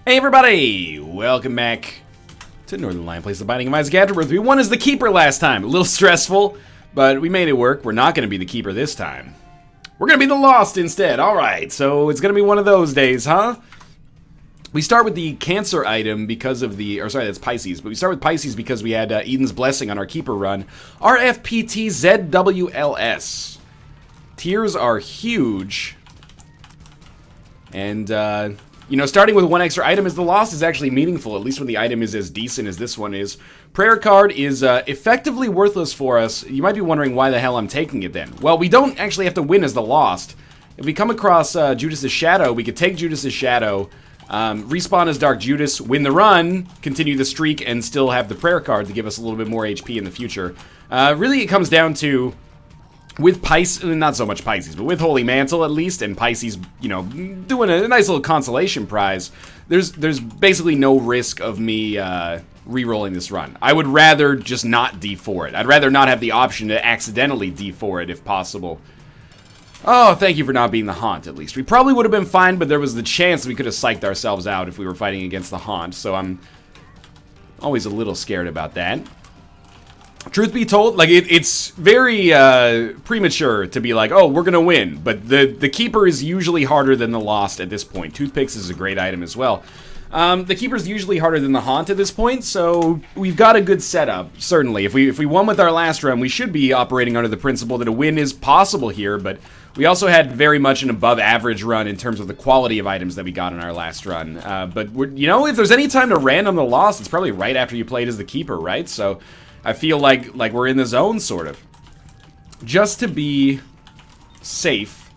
Hey everybody! Welcome back to Northern Lion Plays the Binding of Isaac Afterbirth. We won as the keeper last time. A little stressful, but we made it work. We're not going to be the keeper this time. We're going to be the Lost instead. Alright, so it's going to be one of those days, huh? We start with the Cancer item because of the... Or sorry, that's Pisces. But we start with Pisces because we had Eden's Blessing on our keeper run. RFPT ZWLS. Tiers are huge. And, you know, starting with one extra item as the Lost is actually meaningful, at least when the item is as decent as this one is. Prayer card is effectively worthless for us. You might be wondering why the hell I'm taking it then. Well, we don't actually have to win as the Lost. If we come across Judas's Shadow, we could take Judas's Shadow, respawn as Dark Judas, win the run, continue the streak, and still have the prayer card to give us a little bit more HP in the future. Really, it comes down to... With Pisces, not so much Pisces, but with Holy Mantle at least, and Pisces, you know, doing a nice little consolation prize, there's basically no risk of me re-rolling this run. I would rather just not D4 it. I'd rather not have the option to accidentally D4 it if possible. Oh, thank you for not being the Haunt, at least. We probably would have been fine, but there was the chance we could have psyched ourselves out if we were fighting against the Haunt, so I'm always a little scared about that. Truth be told, like, it's very premature to be like, oh, we're gonna win. But the Keeper is usually harder than the Lost at this point. Toothpicks is a great item as well. The Keeper's usually harder than the Haunt at this point, so we've got a good setup, certainly. If we won with our last run, we should be operating under the principle that a win is possible here, but we also had very much an above-average run in terms of the quality of items that we got in our last run. But, you know, if there's any time to random the Lost, it's probably right after you played as the Keeper, right? So... I feel like we're in the zone, sort of. Just to be safe,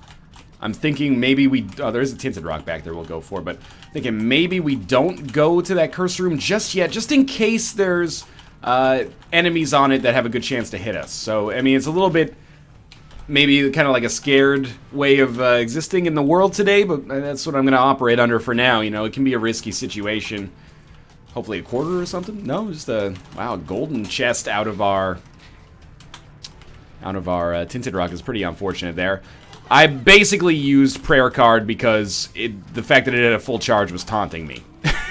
I'm thinking maybe we... Oh, there's a Tinted Rock back there we'll go for, but thinking maybe we don't go to that curse room just yet, just in case there's enemies on it that have a good chance to hit us. So, I mean, it's a little bit... Maybe kind of like a scared way of existing in the world today, but that's what I'm going to operate under for now. You know, it can be a risky situation. Hopefully a quarter or something? No, just a, wow, golden chest out of our Tinted Rock is pretty unfortunate there. I basically used Prayer Card because the fact that it had a full charge was taunting me.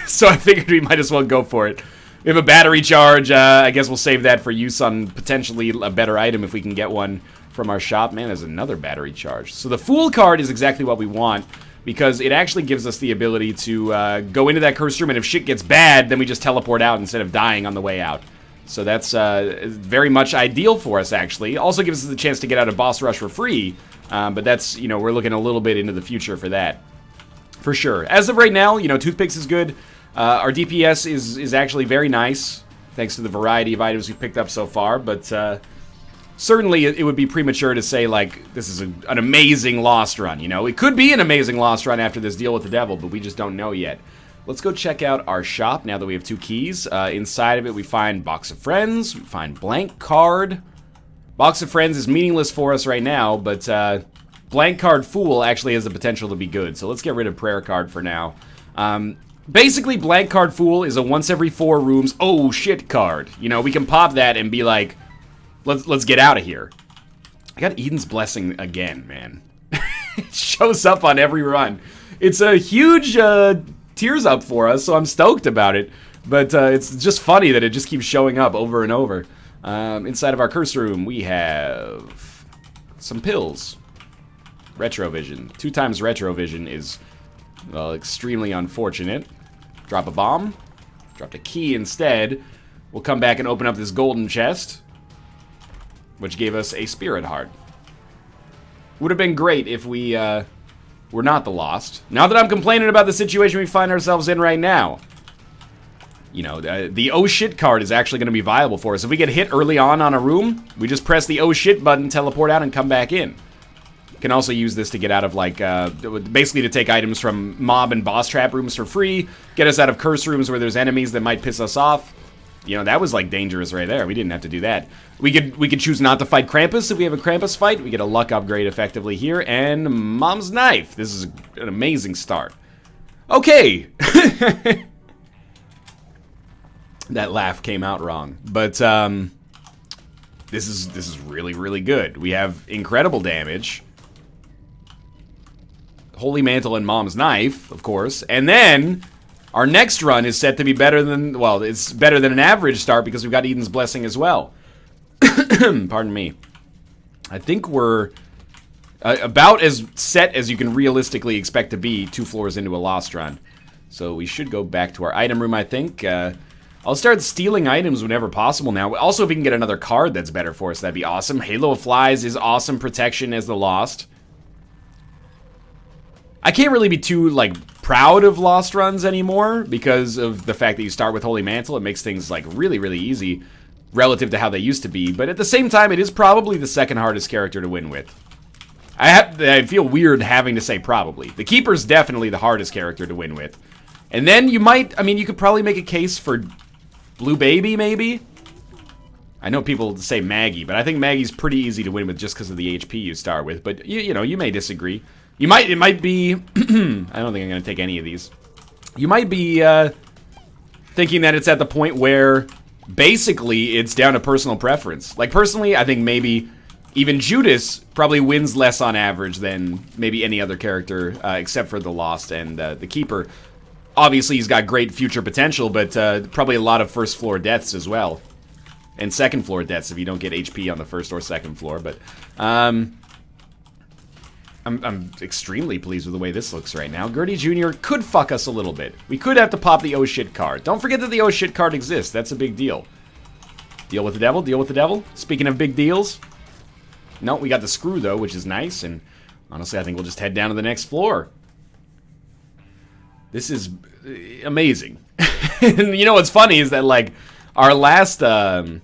So I figured we might as well go for it. We have a battery charge. I guess we'll save that for use on potentially a better item if we can get one from our shop. Man, there's another battery charge. So the Fool card is exactly what we want, because it actually gives us the ability to go into that curse room, and if shit gets bad, then we just teleport out instead of dying on the way out. So that's very much ideal for us, actually. Also gives us the chance to get out of Boss Rush for free, but that's, you know, we're looking a little bit into the future for that. For sure. As of right now, you know, Toothpicks is good. Our DPS is actually very nice, thanks to the variety of items we've picked up so far, but... certainly, it would be premature to say, like, this is an amazing Lost run, you know? It could be an amazing Lost run after this deal with the devil, but we just don't know yet. Let's go check out our shop now that we have 2 keys. Inside of it, we find Box of Friends, we find Blank Card. Box of Friends is meaningless for us right now, but Blank Card Fool actually has the potential to be good, so let's get rid of Prayer Card for now. Basically, Blank Card Fool is a once every 4 rooms, oh shit card. You know, we can pop that and be like... Let's get out of here. I got Eden's Blessing again, man. It shows up on every run. It's a huge tears up for us, so I'm stoked about it. But it's just funny that it just keeps showing up over and over. Inside of our curse room, we have some pills. Retrovision. 2 times Retrovision is, well, extremely unfortunate. Drop a bomb. Dropped a key instead. We'll come back and open up this golden chest, which gave us a Spirit Heart. Would have been great if we were not the Lost. Now that I'm complaining about the situation we find ourselves in right now, you know, the oh shit card is actually going to be viable for us. If we get hit early on a room, we just press the oh shit button, teleport out, and come back in. Can also use this to get out of, like, basically to take items from mob and boss trap rooms for free, get us out of curse rooms where there's enemies that might piss us off. You know, that was, like, dangerous right there. We didn't have to do that. We could choose not to fight Krampus if we have a Krampus fight. We get a luck upgrade effectively here. And Mom's Knife. This is an amazing start. Okay. That laugh came out wrong. But, this is really, really good. We have incredible damage. Holy Mantle and Mom's Knife, of course. And then... Our next run is set to be better than, well, it's better than an average start because we've got Eden's Blessing as well. Pardon me. I think we're about as set as you can realistically expect to be 2 floors into a Lost run. So we should go back to our item room, I think. I'll start stealing items whenever possible now. Also, if we can get another card that's better for us, that'd be awesome. Halo of Flies is awesome protection as the Lost. I can't really be too, like, proud of Lost runs anymore because of the fact that you start with Holy Mantle. It makes things, like, really, really easy relative to how they used to be. But at the same time, it is probably the second hardest character to win with. I feel weird having to say probably. The Keeper's definitely the hardest character to win with. And then you might, I mean, you could probably make a case for Blue Baby, maybe? I know people say Maggie, but I think Maggie's pretty easy to win with just because of the HP you start with. But, you know, you may disagree. It might be, I don't think I'm going to take any of these. You might be thinking that it's at the point where basically it's down to personal preference. Like, personally, I think maybe even Judas probably wins less on average than maybe any other character except for the Lost and the Keeper. Obviously, he's got great future potential, but probably a lot of first floor deaths as well. And second floor deaths if you don't get HP on the first or second floor. But I'm extremely pleased with the way this looks right now. Gertie Jr. could fuck us a little bit. We could have to pop the oh shit card. Don't forget that the oh shit card exists. That's a big deal. Deal with the devil, deal with the devil. Speaking of big deals. No, we got the screw though, which is nice. And honestly, I think we'll just head down to the next floor. This is amazing. And you know what's funny is that, like, our last, well,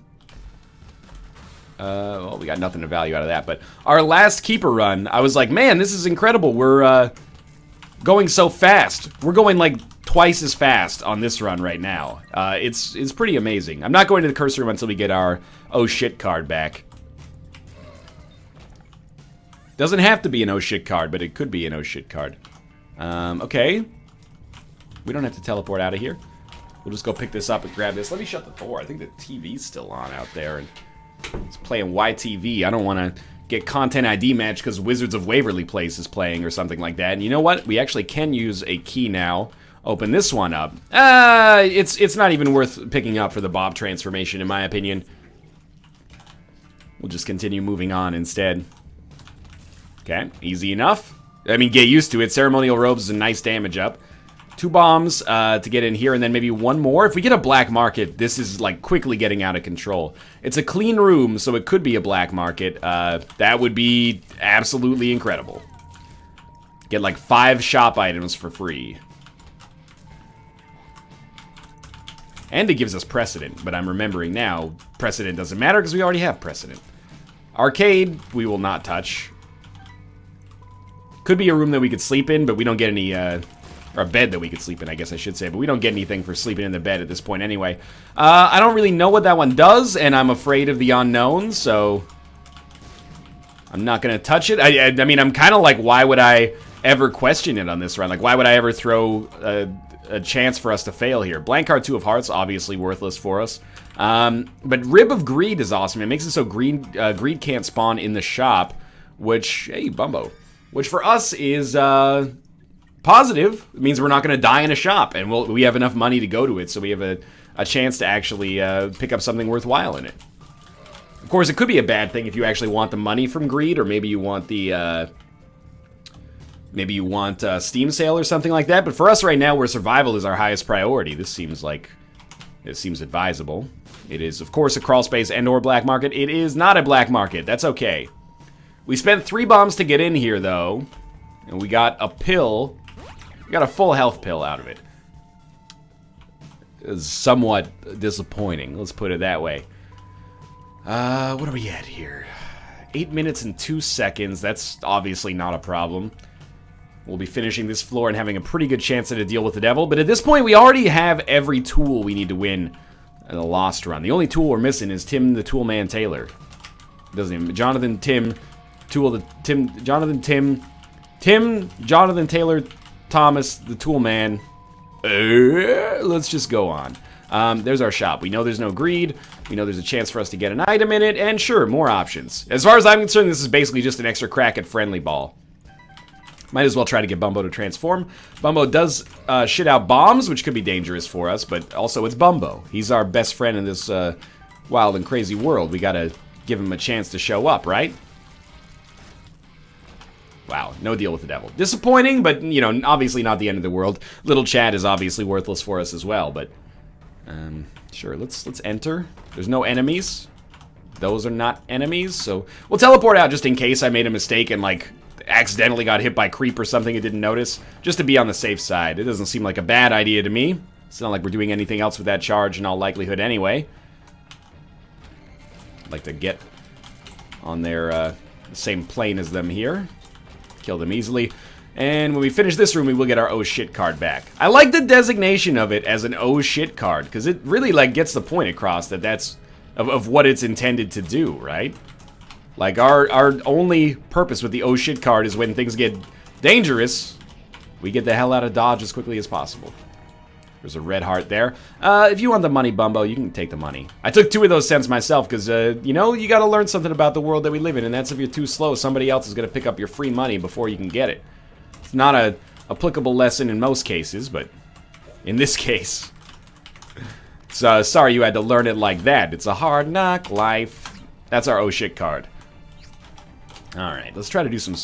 we got nothing to value out of that, but our last Keeper run, I was like, man, this is incredible. We're, going so fast. We're going, like, twice as fast on this run right now. It's pretty amazing. I'm not going to the curse room until we get our oh shit card back. Doesn't have to be an oh shit card, but it could be an oh shit card. Okay. We don't have to teleport out of here. We'll just go pick this up and grab this. Let me shut the door. I think the TV's still on out there. And it's playing YTV. I don't want to get content ID match because Wizards of Waverly Place is playing or something like that. And you know what? We actually can use a key now. Open this one up. It's not even worth picking up for the Bob transformation, in my opinion. We'll just continue moving on instead. Okay, easy enough. I mean, get used to it. Ceremonial Robes is a nice damage up. 2 bombs to get in here, and then maybe 1 more. If we get a black market, this is, like, quickly getting out of control. It's a clean room, so it could be a black market. That would be absolutely incredible. Get, like, 5 shop items for free. And it gives us Precedent, but I'm remembering now, Precedent doesn't matter because we already have Precedent. Arcade, we will not touch. Could be a room that we could sleep in, but we don't get any, or a bed that we could sleep in, I guess I should say. But we don't get anything for sleeping in the bed at this point anyway. I don't really know what that one does, and I'm afraid of the unknown, so I'm not going to touch it. I mean, I'm kind of like, why would I ever question it on this run? Like, why would I ever throw a chance for us to fail here? Blank card 2 of Hearts, obviously worthless for us. But Rib of Greed is awesome. It makes it so greed can't spawn in the shop, which, hey, Bumbo. Which for us is positive. It means we're not going to die in a shop, and we have enough money to go to it, so we have a chance to actually pick up something worthwhile in it. Of course, it could be a bad thing if you actually want the money from Greed, or maybe you want the Steam sale or something like that. But for us right now, where survival is our highest priority, this seems advisable. It is, of course, a crawl space and/or black market. It is not a black market. That's okay. We spent 3 bombs to get in here, though, and we got a pill. We got a full health pill out of it. It was somewhat disappointing, let's put it that way. What are we at here? 8 minutes and 2 seconds. That's obviously not a problem. We'll be finishing this floor and having a pretty good chance at a deal with the devil, but at this point, we already have every tool we need to win in the Lost run. The only tool we're missing is Tim the Toolman Taylor. Doesn't even... Jonathan Taylor Thomas, the Tool Man. Let's just go on. There's our shop. We know there's no greed. We know there's a chance for us to get an item in it, and sure, more options. As far as I'm concerned, this is basically just an extra crack at Friendly Ball. Might as well try to get Bumbo to transform. Bumbo does shit out bombs, which could be dangerous for us, but also it's Bumbo. He's our best friend in this wild and crazy world. We gotta give him a chance to show up, right? Wow, no deal with the devil. Disappointing, but, you know, obviously not the end of the world. Little Chad is obviously worthless for us as well, but... sure, let's enter. There's no enemies. Those are not enemies, so... We'll teleport out just in case I made a mistake and, like, accidentally got hit by creep or something and didn't notice. Just to be on the safe side. It doesn't seem like a bad idea to me. It's not like we're doing anything else with that charge in all likelihood anyway. I'd like to get on their same plane as them here. Kill them easily. And when we finish this room, we will get our oh shit card back. I like the designation of it as an oh shit card, because it really, like, gets the point across that that's of what it's intended to do, right? Like, our only purpose with the oh shit card is when things get dangerous, we get the hell out of Dodge as quickly as possible. There's a red heart there. If you want the money, Bumbo, you can take the money. I took 2 of those cents myself because, you know, you gotta learn something about the world that we live in, and that's if you're too slow, somebody else is gonna pick up your free money before you can get it. It's not a applicable lesson in most cases, but in this case, so sorry you had to learn it like that. It's a hard knock life. That's our oh shit card. Alright, let's try to do some...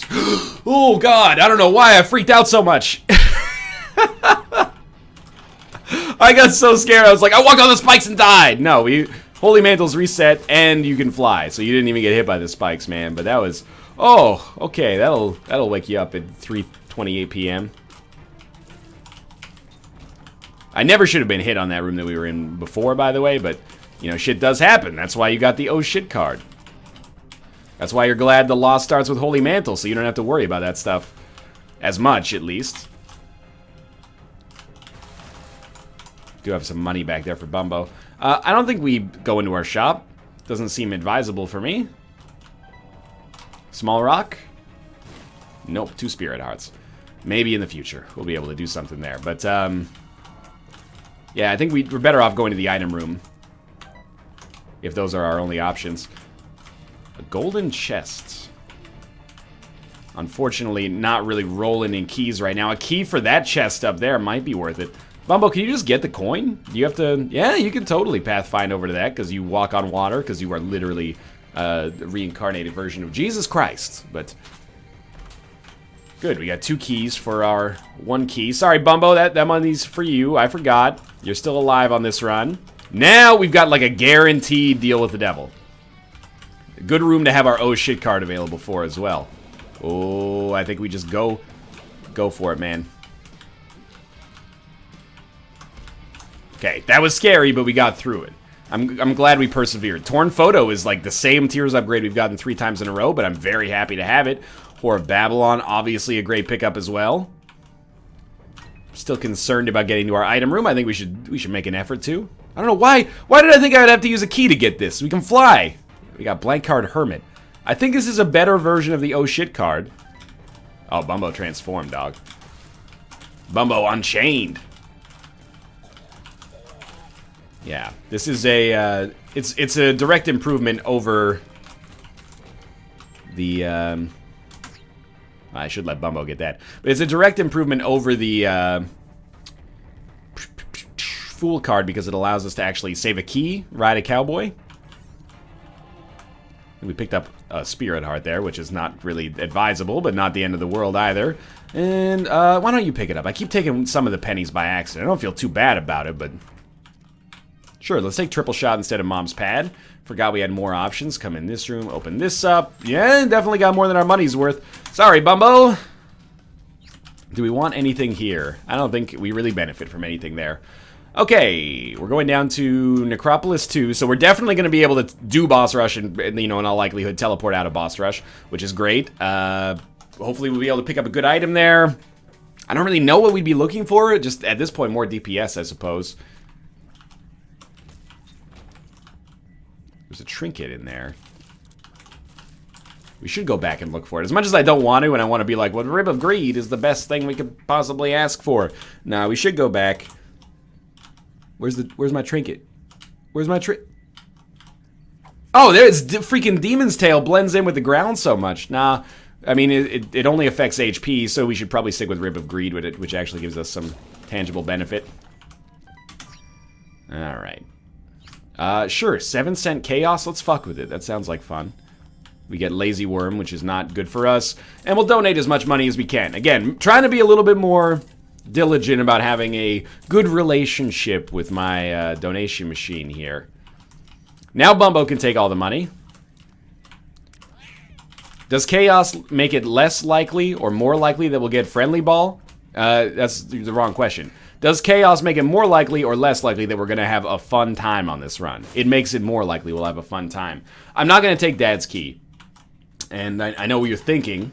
Oh god, I don't know why I freaked out so much. I got so scared, I was like, I walked on the spikes and died! No, Holy Mantle's reset, and you can fly, so you didn't even get hit by the spikes, man. But that was... Oh, okay, that'll wake you up at 3:28 p.m. I never should have been hit on that room that we were in before, by the way, but, you know, shit does happen. That's why you got the oh shit card. That's why you're glad the loss starts with Holy Mantle, so you don't have to worry about that stuff. As much, at least. Do have some money back there for Bumbo. I don't think we go into our shop. Doesn't seem advisable for me. Small rock? Nope, 2 spirit hearts. Maybe in the future we'll be able to do something there. But, yeah, I think we're better off going to the item room. If those are our only options. A golden chest. Unfortunately, not really rolling in keys right now. A key for that chest up there might be worth it. Bumbo, can you just get the coin? Do you have to... Yeah, you can totally pathfind over to that because you walk on water because you are literally the reincarnated version of Jesus Christ. But... Good, we got 2 keys for our 1 key. Sorry, Bumbo, that money's for you. I forgot. You're still alive on this run. Now we've got like a guaranteed deal with the devil. A good room to have our oh shit card available for as well. Oh, I think we just go for it, man. Okay, that was scary, but we got through it. I'm glad we persevered. Torn Photo is like the same tiers upgrade we've gotten 3 times in a row, but I'm very happy to have it. Whore of Babylon, obviously a great pickup as well. Still concerned about getting to our item room. I think we should make an effort to. I don't know why. Why did I think I would have to use a key to get this? We can fly. We got blank card Hermit. I think this is a better version of the oh shit card. Oh, Bumbo transformed, dog. Bumbo Unchained. Yeah, this is a it's a direct improvement over the I should let Bumbo get that. But it's a direct improvement over the Fool card because it allows us to actually save a key, ride a cowboy. And we picked up a Spirit Heart there, which is not really advisable, but not the end of the world either. And why don't you pick it up? I keep taking some of the pennies by accident. I don't feel too bad about it, but... Sure, let's take triple shot instead of Mom's Pad. Forgot we had more options. Come in this room, open this up. Yeah, definitely got more than our money's worth. Sorry, Bumbo. Do we want anything here? I don't think we really benefit from anything there. Okay, we're going down to Necropolis 2, so we're definitely going to be able to do Boss Rush and, you know, in all likelihood, teleport out of Boss Rush, which is great. Hopefully we'll be able to pick up a good item there. I don't really know what we'd be looking for. Just, at this point, more DPS, I suppose. There's a trinket in there. We should go back and look for it. As much as I don't want to, and I want to be like, well, Rib of Greed is the best thing we could possibly ask for. Nah, we should go back. Where's my trinket? Where's my Oh, there's freaking Demon's Tail blends in with the ground so much. Nah, I mean, it only affects HP, so we should probably stick with Rib of Greed with it, which actually gives us some tangible benefit. Alright. Sure, 7-cent Chaos, let's fuck with it. That sounds like fun. We get Lazy Worm, which is not good for us. And we'll donate as much money as we can. Again, trying to be a little bit more diligent about having a good relationship with my donation machine here. Now Bumbo can take all the money. Does Chaos make it less likely or more likely that we'll get Friendly Ball? That's the wrong question. Does Chaos make it more likely or less likely that we're going to have a fun time on this run? It makes it more likely we'll have a fun time. I'm not going to take Dad's Key. And I know what you're thinking.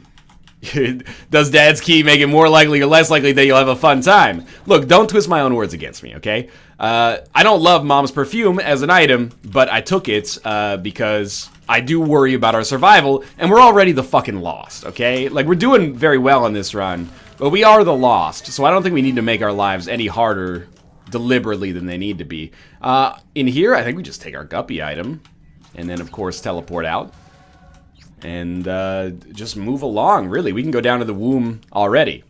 Does Dad's Key make it more likely or less likely that you'll have a fun time? Look, don't twist my own words against me, okay? I don't love Mom's perfume as an item, but I took it because I do worry about our survival, and we're already the fucking lost, okay? Like, we're doing very well on this run, but we are the lost, so I don't think we need to make our lives any harder deliberately than they need to be. In here, I think we just take our Guppy item, and then, of course, teleport out. And just move along, really. We can go down to the womb already.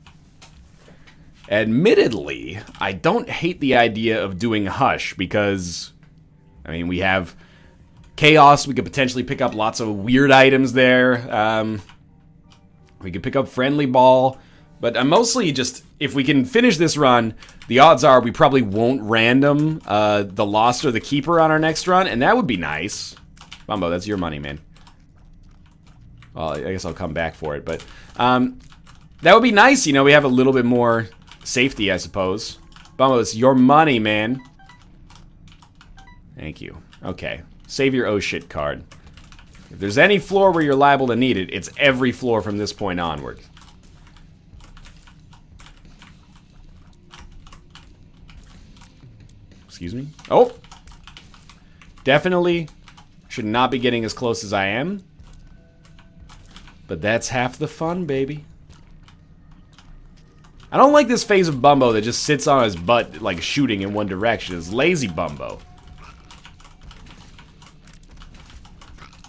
Admittedly, I don't hate the idea of doing Hush because, I mean, we have Chaos. We could potentially pick up lots of weird items there. We could pick up Friendly Ball. But I'm mostly just, if we can finish this run, the odds are we probably won't random the Lost or the Keeper on our next run, and that would be nice. Bumbo, that's your money, man. Well, I guess I'll come back for it, but that would be nice, you know, we have a little bit more safety, I suppose. Bumbo, it's your money, man. Thank you. Okay, save your oh shit card. If there's any floor where you're liable to need it, it's every floor from this point onward. Excuse me? Oh! Definitely should not be getting as close as I am. But that's half the fun, baby. I don't like this phase of Bumbo that just sits on his butt, like, shooting in one direction. It's lazy Bumbo.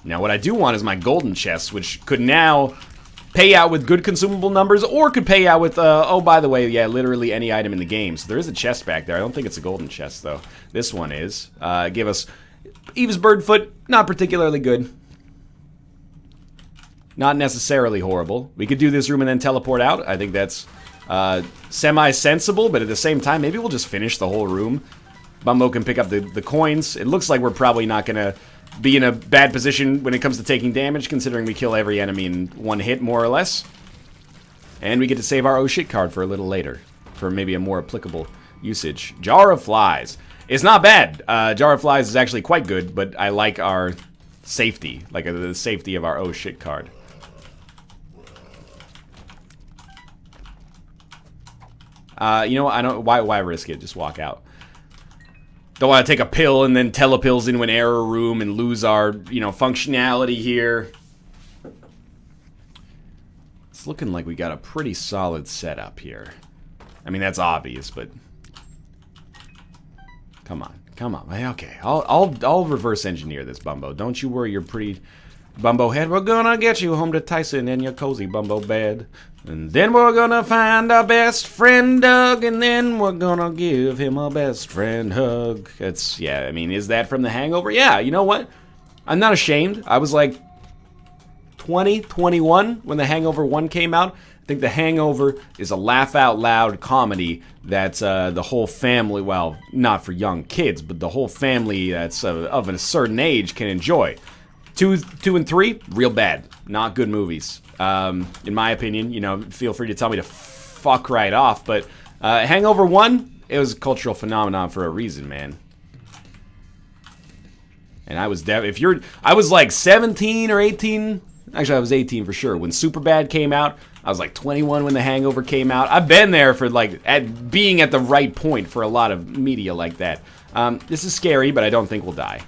Now, what I do want is my golden chest, which could now pay out with good consumable numbers, or could pay out with, oh, by the way, yeah, literally any item in the game. So there is a chest back there. I don't think it's a golden chest, though. This one is. Give us Eve's Birdfoot, not particularly good. Not necessarily horrible. We could do this room and then teleport out. I think that's semi-sensible, but at the same time, maybe we'll just finish the whole room. Bumbo can pick up the coins. It looks like we're probably not going to be in a bad position when it comes to taking damage, considering we kill every enemy in one hit, more or less. And we get to save our oh shit card for a little later, for maybe a more applicable usage. Jar of Flies. It's not bad. Jar of Flies is actually quite good, but I like our safety, like the safety of our oh shit card. You know what? I don't. Why risk it? Just walk out. Don't want to take a pill and then telepills into an error room and lose our, you know, functionality here. It's looking like we got a pretty solid setup here. I mean, that's obvious, but come on, come on. Okay, I'll reverse engineer this, Bumbo. Don't you worry, your pretty Bumbo head. We're gonna get you home to Tyson in your cozy Bumbo bed. And then we're gonna find our best friend Doug, and then we're gonna give him a best friend hug. It's, yeah, I mean, is that from The Hangover? Yeah, you know what? I'm not ashamed. I was like 20, 21 when The Hangover 1 came out. I think The Hangover is a laugh-out-loud comedy that the whole family, well, not for young kids, but the whole family that's of a certain age can enjoy. 2 and 3, real bad. Not good movies. In my opinion, you know, feel free to tell me to fuck right off, but Hangover 1, it was a cultural phenomenon for a reason, man. And I was I was like 17 or 18. Actually, I was 18 for sure. When Superbad came out, I was like 21 when The Hangover came out. I've been there for like being at the right point for a lot of media like that. This is scary, but I don't think we'll die.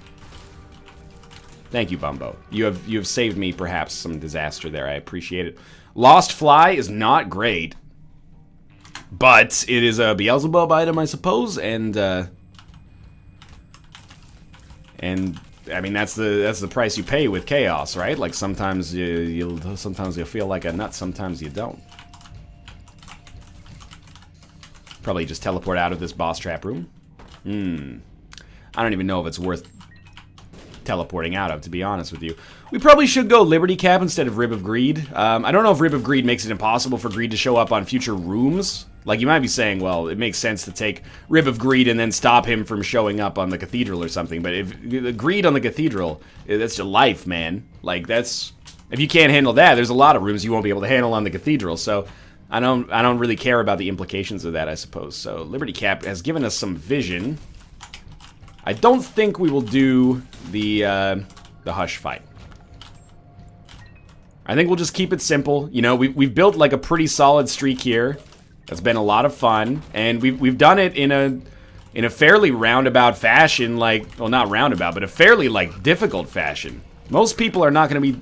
Thank you, Bumbo. You have saved me perhaps some disaster there. I appreciate it. Lost Fly is not great, but it is a Beelzebub item, I suppose, and I mean, that's the price you pay with chaos, right? Like, sometimes you'll feel like a nut, sometimes you don't. Probably just teleport out of this boss trap room. I don't even know if it's worth teleporting out of, to be honest with you. We probably should go Liberty Cap instead of Rib of Greed. I don't know if Rib of Greed makes it impossible for Greed to show up on future rooms. Like, you might be saying, well, it makes sense to take Rib of Greed and then stop him from showing up on the Cathedral or something. But if the Greed on the Cathedral, that's your life, man. Like, that's... If you can't handle that, there's a lot of rooms you won't be able to handle on the Cathedral. So, I don't really care about the implications of that, I suppose. So, Liberty Cap has given us some vision. I don't think we will do the Hush fight. I think we'll just keep it simple. You know, we've built like a pretty solid streak here. That's been a lot of fun, and we've done it in a fairly roundabout fashion, like, well, not roundabout, but a fairly like difficult fashion. Most people are not going to be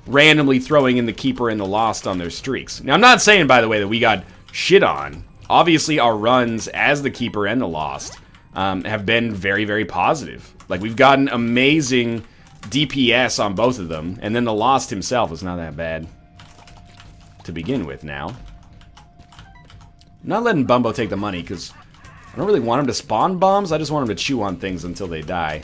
randomly throwing in the Keeper and the Lost on their streaks. Now, I'm not saying, by the way, that we got shit on. Obviously, our runs as the Keeper and the Lost have been very, very positive. Like, we've gotten amazing DPS on both of them, and then the Lost himself is not that bad to begin with now. I'm not letting Bumbo take the money, because I don't really want him to spawn bombs. I just want him to chew on things until they die.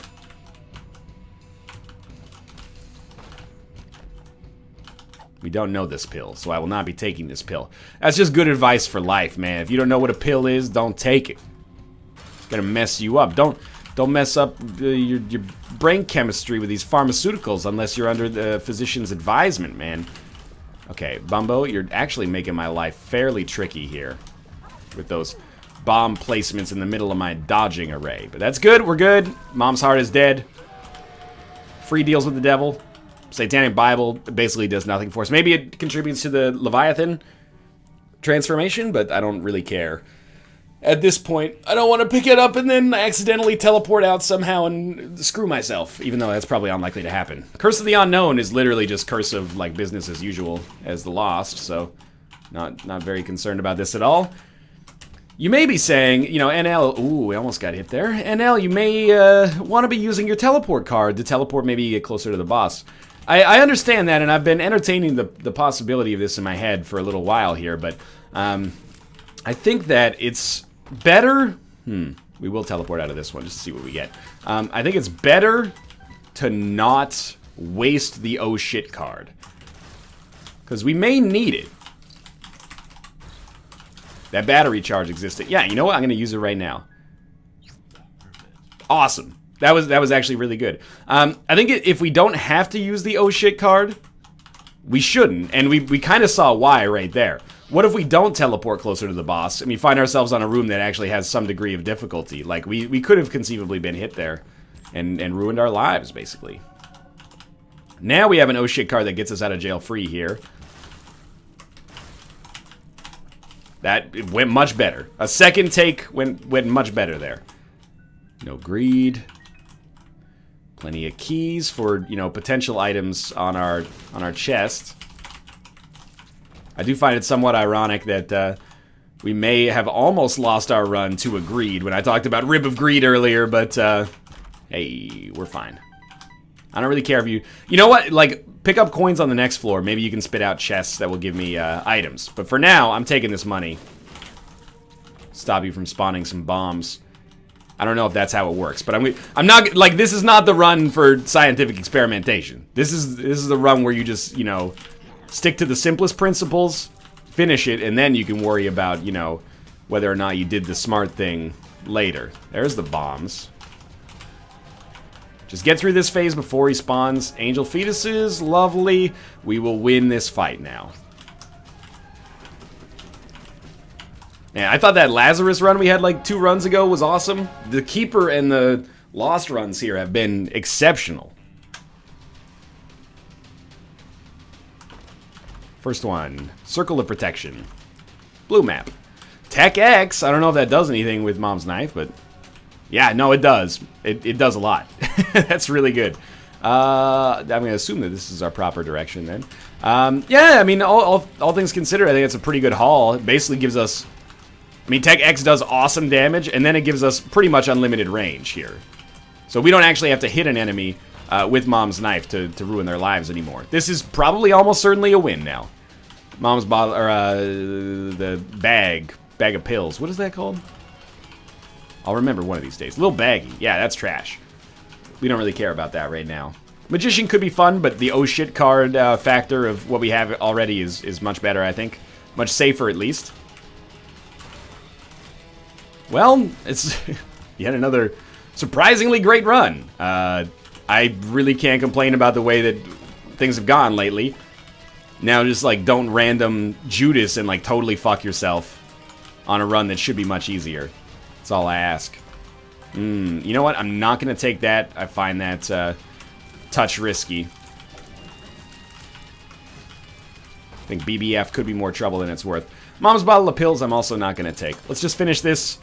We don't know this pill, so I will not be taking this pill. That's just good advice for life, man. If you don't know what a pill is, don't take it. It's gonna mess you up. Don't mess up your brain chemistry with these pharmaceuticals unless you're under the physician's advisement, man. Okay, Bumbo, you're actually making my life fairly tricky here with those bomb placements in the middle of my dodging array. But that's good, we're good. Mom's heart is dead. Free deals with the devil. Satanic Bible basically does nothing for us. Maybe it contributes to the Leviathan transformation, but I don't really care. At this point, I don't want to pick it up and then accidentally teleport out somehow and screw myself, even though that's probably unlikely to happen. Curse of the Unknown is literally just curse of, like, business as usual as the Lost, so not very concerned about this at all. You may be saying, you know, NL, ooh, we almost got hit there. NL, you may want to be using your teleport card to teleport, maybe get closer to the boss. I understand that, and I've been entertaining the possibility of this in my head for a little while here, but I think that it's better... we will teleport out of this one just to see what we get. I think it's better to not waste the oh shit card, because we may need it. That battery charge existed. Yeah, you know what? I'm going to use it right now. Awesome. That was actually really good. I think if we don't have to use the oh shit card, we shouldn't. And we kind of saw why right there. What if we don't teleport closer to the boss and we find ourselves on a room that actually has some degree of difficulty? Like, we could have conceivably been hit there and ruined our lives, basically. Now we have an oh shit card that gets us out of jail free here. It went much better. A second take went much better there. No greed. Plenty of keys for, you know, potential items on our chest. I do find it somewhat ironic that we may have almost lost our run to a greed when I talked about Rib of Greed earlier, but hey, we're fine. I don't really care if you... You know what? Like, pick up coins on the next floor. Maybe you can spit out chests that will give me items. But for now, I'm taking this money. Stop you from spawning some bombs. I don't know if that's how it works, but I'm not... Like, this is not the run for scientific experimentation. This is the run where you just, you know, stick to the simplest principles, finish it, and then you can worry about, you know, whether or not you did the smart thing later. There's the bombs. Just get through this phase before he spawns angel fetuses. Lovely. We will win this fight now. Man, I thought that Lazarus run we had like 2 runs ago was awesome. The Keeper and the Lost runs here have been exceptional. First one, Circle of Protection. Blue map. Tech X, I don't know if that does anything with Mom's Knife, but... Yeah, no, it does. It does a lot. That's really good. I'm going to assume that this is our proper direction then. Yeah, I mean, all things considered, I think it's a pretty good haul. It basically gives us... I mean, Tech X does awesome damage, and then it gives us pretty much unlimited range here. So we don't actually have to hit an enemy with Mom's knife to ruin their lives anymore. This is probably almost certainly a win now. Mom's bottle, or the bag of pills. What is that called? I'll remember one of these days. Little baggy. Yeah, that's trash. We don't really care about that right now. Magician could be fun, but the oh shit card factor of what we have already is much better, I think. Much safer, at least. Well, it's yet another surprisingly great run. I really can't complain about the way that things have gone lately. Now just, like, don't random Judas and, like, totally fuck yourself on a run that should be much easier. That's all I ask. You know what? I'm not going to take that. I find that touch risky. I think BBF could be more trouble than it's worth. Mom's bottle of pills I'm also not going to take. Let's just finish this.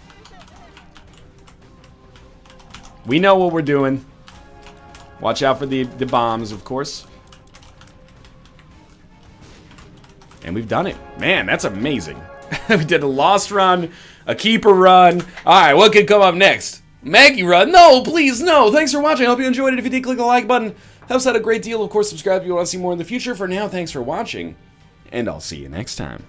We know what we're doing. Watch out for the bombs, of course. And we've done it. Man, that's amazing. We did a lost run, a keeper run. Alright, what could come up next? Maggie run? No, please, no. Thanks for watching. I hope you enjoyed it. If you did, click the like button. Helps out a great deal. Of course, subscribe if you want to see more in the future. For now, thanks for watching. And I'll see you next time.